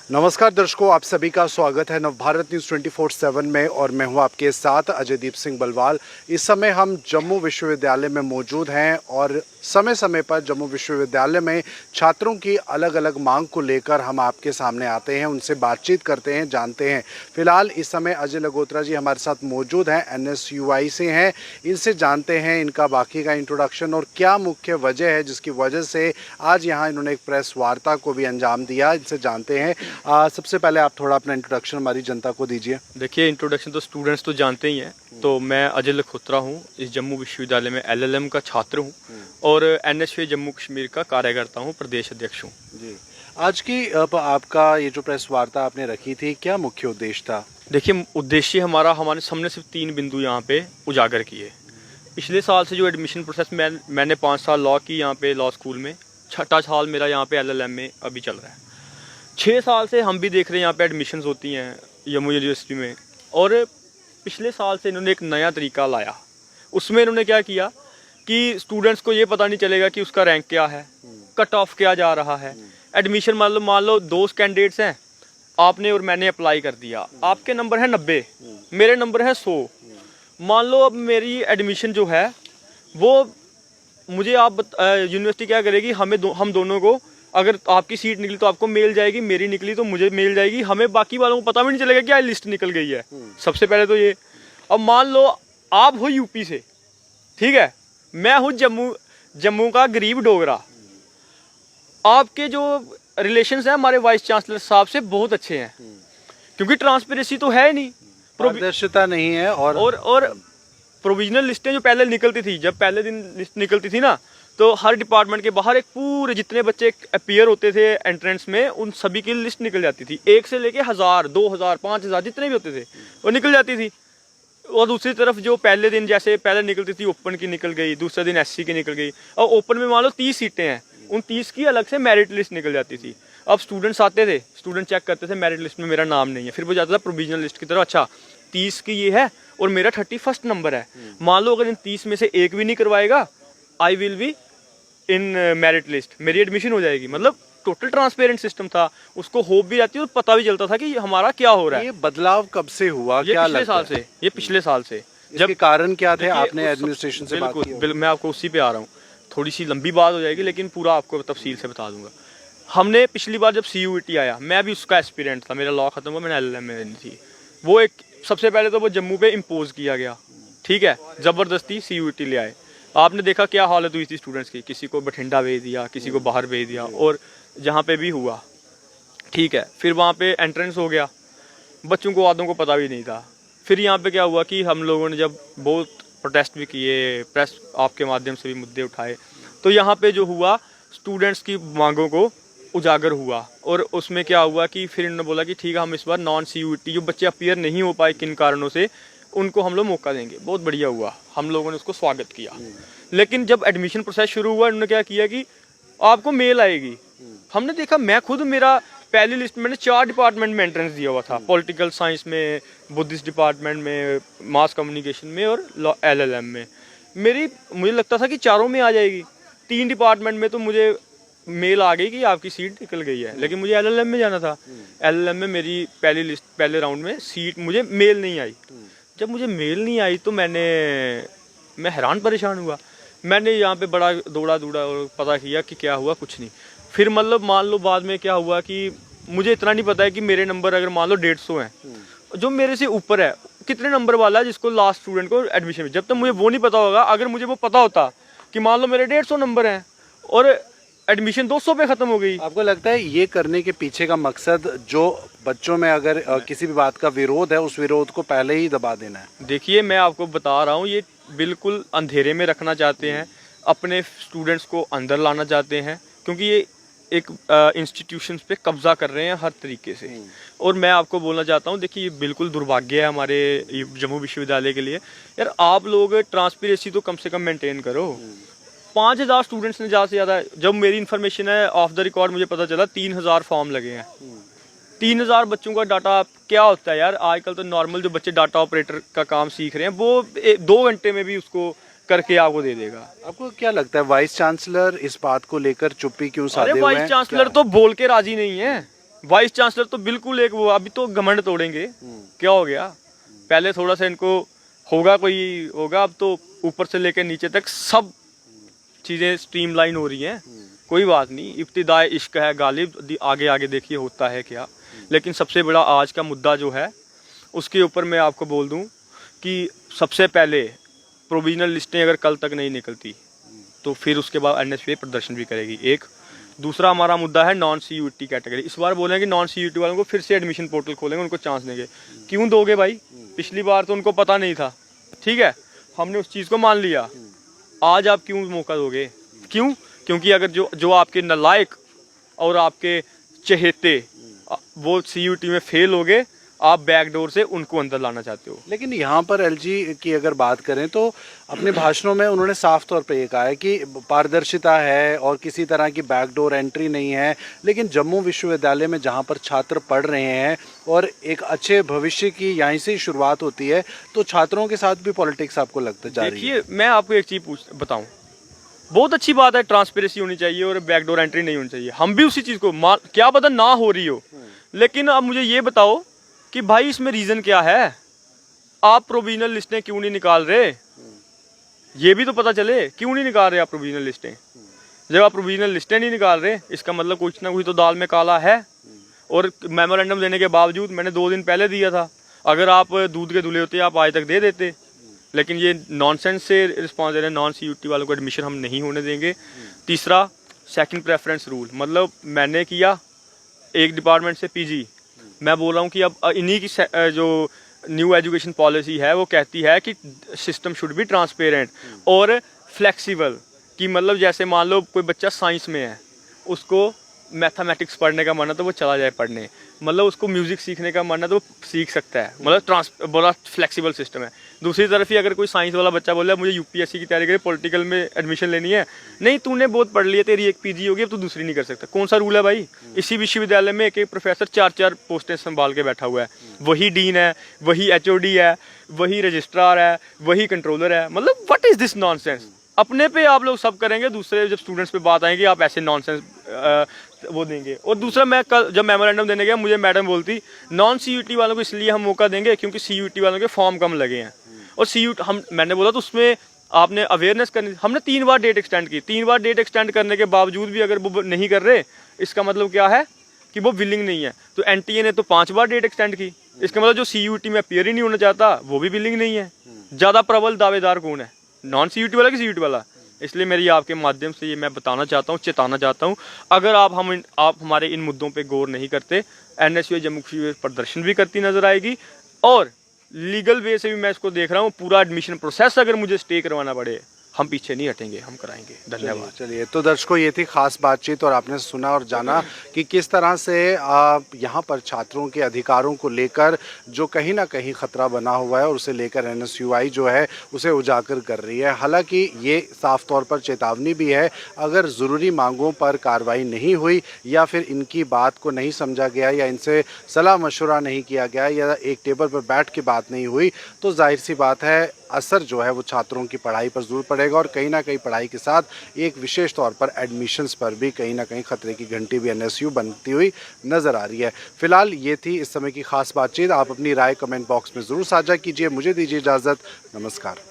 नमस्कार दर्शकों, आप सभी का स्वागत है नवभारत न्यूज़ 24/7 में और मैं हूं आपके साथ अजयदीप सिंह बलवाल। इस समय हम जम्मू विश्वविद्यालय में मौजूद हैं और समय समय पर जम्मू विश्वविद्यालय में छात्रों की अलग अलग मांग को लेकर हम आपके सामने आते हैं, उनसे बातचीत करते हैं, जानते हैं। फिलहाल इस समय अजय लगोत्रा जी हमारे साथ मौजूद हैं, NSUI से हैं। इनसे जानते हैं इनका बाकी का इंट्रोडक्शन और क्या मुख्य वजह है जिसकी वजह से आज यहाँ इन्होंने एक प्रेस वार्ता को भी अंजाम दिया। इनसे जानते हैं। सबसे पहले आप थोड़ा अपना इंट्रोडक्शन हमारी जनता को दीजिए। देखिए, इंट्रोडक्शन तो स्टूडेंट्स तो जानते ही हैं। तो मैं अजय लगोत्रा हूँ, इस जम्मू विश्वविद्यालय में LLM का छात्र हूँ और NSUI जम्मू कश्मीर का कार्यकर्ता हूँ, प्रदेश अध्यक्ष हूँ जी, आज की आपका ये जो प्रेस वार्ता आपने रखी थी, क्या मुख्य उद्देश्य था? देखिए, उद्देश्य हमारे सामने सिर्फ 3 बिंदु यहाँ पे उजागर किए। पिछले साल से जो एडमिशन प्रोसेस मैंने 5 साल लॉ की यहाँ पे लॉ स्कूल में, 6ठा साल मेरा यहाँ पे LLM में अभी चल रहा है। 6 साल से हम भी देख रहे हैं यहाँ पे एडमिशन्स होती हैं जम्मू यूनिवर्सिटी में, और पिछले साल से इन्होंने एक नया तरीका लाया। उसमें इन्होंने क्या किया कि स्टूडेंट्स को ये पता नहीं चलेगा कि उसका रैंक क्या है, कट ऑफ क्या जा रहा है। एडमिशन मान लो 2 कैंडिडेट्स हैं, आपने और मैंने अप्लाई कर दिया, आपके नंबर है 90, मेरे नंबर है 100। मान लो अब मेरी एडमिशन जो है वो मुझे आप यूनिवर्सिटी क्या करेगी, हम दोनों को, अगर आपकी सीट निकली तो आपको मेल जाएगी, मेरी निकली तो मुझे मेल जाएगी, हमें बाकी वालों को पता भी नहीं चलेगा क्या लिस्ट निकल गई है। सबसे पहले तो ये। अब मान लो आप हो यूपी से, ठीक है, मैं हूँ जम्मू का गरीब डोगरा। आपके जो रिलेशंस हैं हमारे वाइस चांसलर साहब से बहुत अच्छे हैं, क्योंकि ट्रांसपेरेंसी तो है नहीं, पारदर्शिता नहीं है। और प्रोविजनल लिस्टें जो पहले निकलती थी, जब पहले दिन लिस्ट निकलती थी ना, तो हर डिपार्टमेंट के बाहर एक पूरे जितने बच्चे अपीयर होते थे एंट्रेंस में, उन सभी की लिस्ट निकल जाती थी। 1 से लेके 1000, 2000, 5000 जितने भी होते थे वो निकल जाती थी। और दूसरी तरफ जो पहले दिन जैसे पहले निकलती थी ओपन की निकल गई, दूसरे दिन SC की निकल गई, और ओपन में मान लो 30 सीटें हैं, उन 30 की अलग से मेरिट लिस्ट निकल जाती थी। अब स्टूडेंट्स आते थे, स्टूडेंट चेक करते थे, मेरिट लिस्ट में मेरा नाम नहीं है, फिर वो जाता था प्रोविजनल लिस्ट की तरफ। अच्छा, 30 की ये है और मेरा 31 नंबर है। मान लो अगर इन 30 में से एक भी नहीं करवाएगा, I will be in merit list, मेरी एडमिशन हो जाएगी। मतलब टोटल ट्रांसपेरेंट सिस्टम था, उसको होप भी जाती और पता भी चलता था कि हमारा क्या हो रहा है। ये बदलाव कब से हुआ, क्या लगता है? ये पिछले साल से। जब कारण क्या थे, आपने एडमिनिस्ट्रेशन से बात की? मैं आपको उसी पे आ रहा हूँ। थोड़ी सी लंबी बात हो जाएगी लेकिन पूरा आपको तफसील से बता दूंगा। हमने पिछली बार जब CUET आया, मैं भी उसका एस्पिरेंट था, मेरा लॉ खत्म हुआ, मैंने LLM में देनी थी। वो एक सबसे पहले तो वो जम्मू पे इम्पोज किया गया, ठीक है, जबरदस्ती CUET ले आए। आपने देखा क्या हालत हुई थी स्टूडेंट्स की, किसी को बठिंडा भेज दिया, किसी को बाहर भेज दिया, और जहाँ पे भी हुआ, ठीक है, फिर वहाँ पे एंट्रेंस हो गया, बच्चों को आदों को पता भी नहीं था। फिर यहाँ पे क्या हुआ कि हम लोगों ने जब बहुत प्रोटेस्ट भी किए, प्रेस आपके माध्यम से भी मुद्दे उठाए, तो यहाँ पे जो हुआ स्टूडेंट्स की मांगों को उजागर हुआ। और उसमें क्या हुआ कि फिर इन्होंने बोला कि ठीक है, हम इस बार नॉन CUET जो बच्चे अपीयर नहीं हो पाए किन कारणों से, उनको हम लोग मौका देंगे। बहुत बढ़िया हुआ, हम लोगों ने उसको स्वागत किया। लेकिन जब एडमिशन प्रोसेस शुरू हुआ, इन्होंने क्या किया कि आपको मेल आएगी। हमने देखा, मैं खुद, मेरा पहली लिस्ट मैंने 4 डिपार्टमेंट में एंट्रेंस दिया हुआ था, पॉलिटिकल साइंस में, बुद्धिस्ट डिपार्टमेंट में, मास कम्युनिकेशन में और LLM में। मुझे लगता था कि चारों में आ जाएगी। 3 डिपार्टमेंट में तो मुझे मेल आ गई कि आपकी सीट निकल गई है, लेकिन मुझे LLM में जाना था। LLM में मेरी पहले राउंड में सीट, मुझे मेल नहीं आई। जब मुझे मेल नहीं आई तो मैं हैरान परेशान हुआ। मैंने यहाँ पे बड़ा दौड़ा और पता किया कि क्या हुआ, कुछ नहीं। फिर मतलब मान लो बाद में क्या हुआ कि मुझे इतना नहीं पता है कि मेरे नंबर अगर मान लो 150 हैं, जो मेरे से ऊपर है कितने नंबर वाला है जिसको लास्ट स्टूडेंट को एडमिशन, जब तक मुझे वो नहीं पता होगा। अगर मुझे वो पता होता कि मान लो मेरे 150 नंबर हैं और एडमिशन 200 पे खत्म हो गई। आपको लगता है ये करने के पीछे का मकसद, जो बच्चों में अगर किसी भी बात का विरोध है, उस विरोध को पहले ही दबा देना है? देखिए, मैं आपको बता रहा हूँ, ये बिल्कुल अंधेरे में रखना चाहते हैं, अपने स्टूडेंट्स को अंदर लाना चाहते हैं, क्योंकि ये एक इंस्टीट्यूशंस पे कब्जा कर रहे हैं हर तरीके से। और मैं आपको बोलना चाहता हूँ, देखिए, ये बिल्कुल दुर्भाग्य है हमारे जम्मू विश्वविद्यालय के लिए। यार, आप लोग ट्रांसपेरेंसी तो कम से कम मेंटेन करो। 5000 स्टूडेंट्स ने ज़्यादा से ज़्यादा, जब मेरी इन्फॉर्मेशन है ऑफ द रिकॉर्ड मुझे पता चला 3000 फॉर्म लगे हैं। 3000 बच्चों का डाटा क्या होता है यार? आजकल तो नॉर्मल जो बच्चे डाटा ऑपरेटर का काम सीख रहे हैं, वो 2 घंटे में भी उसको करके आपको दे देगा। आपको क्या लगता है वाइस चांसलर इस बात को लेकर चुप्पी क्यों साधे हुए हैं? वाइस चांसलर तो बोल के राजी नहीं है, वाइस चांसलर तो बिल्कुल एक वो अभी तो घमंड तोड़ेंगे, क्या हो गया, पहले थोड़ा सा इनको होगा कोई होगा, अब तो ऊपर से लेकर नीचे तक सब चीज़ें स्ट्रीमलाइन हो रही हैं। कोई बात नहीं, इब्तिदाए इश्क है गालिब, आगे आगे देखिए होता है क्या। लेकिन सबसे बड़ा आज का मुद्दा जो है उसके ऊपर मैं आपको बोल दूं कि सबसे पहले प्रोविजनल लिस्टें अगर कल तक नहीं निकलती तो फिर उसके बाद एनएसयूआई प्रदर्शन भी करेगी। एक दूसरा हमारा मुद्दा है नॉन सीयूईटी कैटेगरी। इस बार बोलेंगे नॉन सीयूईटी वालों को फिर से एडमिशन पोर्टल खोलेंगे, उनको चांस देंगे। क्यों दोगे भाई, पिछली बार तो उनको पता नहीं था, ठीक है, हमने उस चीज़ को मान लिया, आज आप क्यों मौका दोगे? क्यों? क्योंकि अगर जो आपके नालायक और आपके चहेते वो सीयूईटी में फेल हो गए, आप बैकडोर से उनको अंदर लाना चाहते हो। लेकिन यहाँ पर एलजी की अगर बात करें तो अपने भाषणों में उन्होंने साफ तौर पे ये कहा है कि पारदर्शिता है और किसी तरह की बैकडोर एंट्री नहीं है। लेकिन जम्मू विश्वविद्यालय में जहाँ पर छात्र पढ़ रहे हैं और एक अच्छे भविष्य की यहीं से ही शुरुआत होती है, तो छात्रों के साथ भी पॉलिटिक्स आपको लगता जा रही है? देखिए, मैं आपको एक चीज़ बताऊँ, बहुत अच्छी बात है, ट्रांसपेरेंसी होनी चाहिए और बैकडोर एंट्री नहीं होनी चाहिए। हम भी उसी चीज़ को क्या पता ना हो रही हो, लेकिन अब मुझे ये बताओ कि भाई इसमें रीज़न क्या है? आप प्रोविजनल लिस्टें क्यों नहीं निकाल रहे? ये भी तो पता चले, क्यों नहीं निकाल रहे आप प्रोविजनल लिस्टें? जब आप प्रोविजनल लिस्टें नहीं निकाल रहे, इसका मतलब कुछ ना कुछ तो दाल में काला है। और मेमोरेंडम देने के बावजूद, मैंने 2 दिन पहले दिया था, अगर आप दूध के धुले होते आप आज तक दे देते। लेकिन ये नॉनसेंस से रिस्पॉन्स दे रहे हैं, नॉन सीयूईटी वालों को एडमिशन हम नहीं होने देंगे। तीसरा, सेकंड प्रेफरेंस रूल, मतलब मैंने किया एक डिपार्टमेंट से पीजी, मैं बोल रहा हूँ कि अब इन्हीं की जो न्यू एजुकेशन पॉलिसी है वो कहती है कि सिस्टम शुड बी ट्रांसपेरेंट और फ्लेक्सिबल। कि मतलब जैसे मान लो कोई बच्चा साइंस में है, उसको मैथमेटिक्स पढ़ने का मन है तो वो चला जाए पढ़ने, मतलब उसको म्यूज़िक सीखने का मन है तो वो सीख सकता है, मतलब बड़ा फ्लेक्सिबल सिस्टम है। दूसरी तरफ ही अगर कोई साइंस वाला बच्चा बोले मुझे यूपीएससी की तैयारी करी, पॉलिटिकल में एडमिशन लेनी है, नहीं तूने बहुत पढ़ लिया, तेरी एक पीजी होगी, अब तू दूसरी नहीं कर सकता। कौन सा रूल है भाई? इसी विश्वविद्यालय में एक प्रोफेसर 4-4 पोस्टें संभाल के बैठा हुआ है, वही डीन है, वही एचओडी है, वही रजिस्ट्रार है, वही कंट्रोलर है। मतलब व्हाट इज दिस नॉनसेंस? अपने पे आप लोग सब करेंगे, दूसरे जब स्टूडेंट्स पे बात आएगी आप ऐसे नॉनसेंस वो देंगे। और दूसरा, मैं कल जब मेमोरेंडम देने गया, मुझे मैडम बोलती नॉन सीयूईटी वालों को इसलिए हम मौका देंगे क्योंकि सीयूईटी वालों के फॉर्म कम लगे हैं। और मैंने बोला तो उसमें आपने अवेयरनेस करनी, हमने 3 बार डेट एक्सटेंड की, 3 बार डेट एक्सटेंड करने के बावजूद भी अगर वो नहीं कर रहे, इसका मतलब क्या है कि वो विलिंग नहीं है। तो एनटीए ने तो 5 बार डेट एक्सटेंड की, इसका मतलब जो सीयूईटी में अपीयर ही नहीं होना चाहता वो भी विलिंग नहीं है। ज़्यादा प्रबल दावेदार कौन है, नॉन सीयूईटी वाला कि सीयूईटी वाला? इसलिए मेरी आपके माध्यम से ये मैं बताना चाहता हूँ, चेताना चाहता हूँ, अगर आप हमारे इन मुद्दों पे गौर नहीं करते, एनएसयूआई जम्मू कश्मीर प्रदर्शन भी करती नजर आएगी। और लीगल वे से भी मैं इसको देख रहा हूँ, पूरा एडमिशन प्रोसेस अगर मुझे स्टे करवाना पड़े, हम पीछे नहीं हटेंगे, हम कराएंगे। धन्यवाद। चलिए, तो दर्शकों ये थी खास बातचीत और आपने सुना और जाना कि किस तरह से यहाँ पर छात्रों के अधिकारों को लेकर जो कहीं ना कहीं खतरा बना हुआ है और उसे लेकर एनएसयूआई जो है उसे उजागर कर रही है। हालांकि ये साफ तौर पर चेतावनी भी है, अगर ज़रूरी मांगों पर कार्रवाई नहीं हुई या फिर इनकी बात को नहीं समझा गया या इनसे सलाह मशवरा नहीं किया गया या एक टेबल पर बैठ के बात नहीं हुई, तो जाहिर सी बात है असर जो है वो छात्रों की पढ़ाई पर ज़रूर पड़ेगा और कहीं ना कहीं पढ़ाई के साथ एक विशेष तौर पर एडमिशन्स पर भी कहीं ना कहीं खतरे की घंटी भी एनएसयू बनती हुई नज़र आ रही है। फिलहाल ये थी इस समय की खास बातचीत। आप अपनी राय कमेंट बॉक्स में ज़रूर साझा कीजिए। मुझे दीजिए इजाज़त। नमस्कार।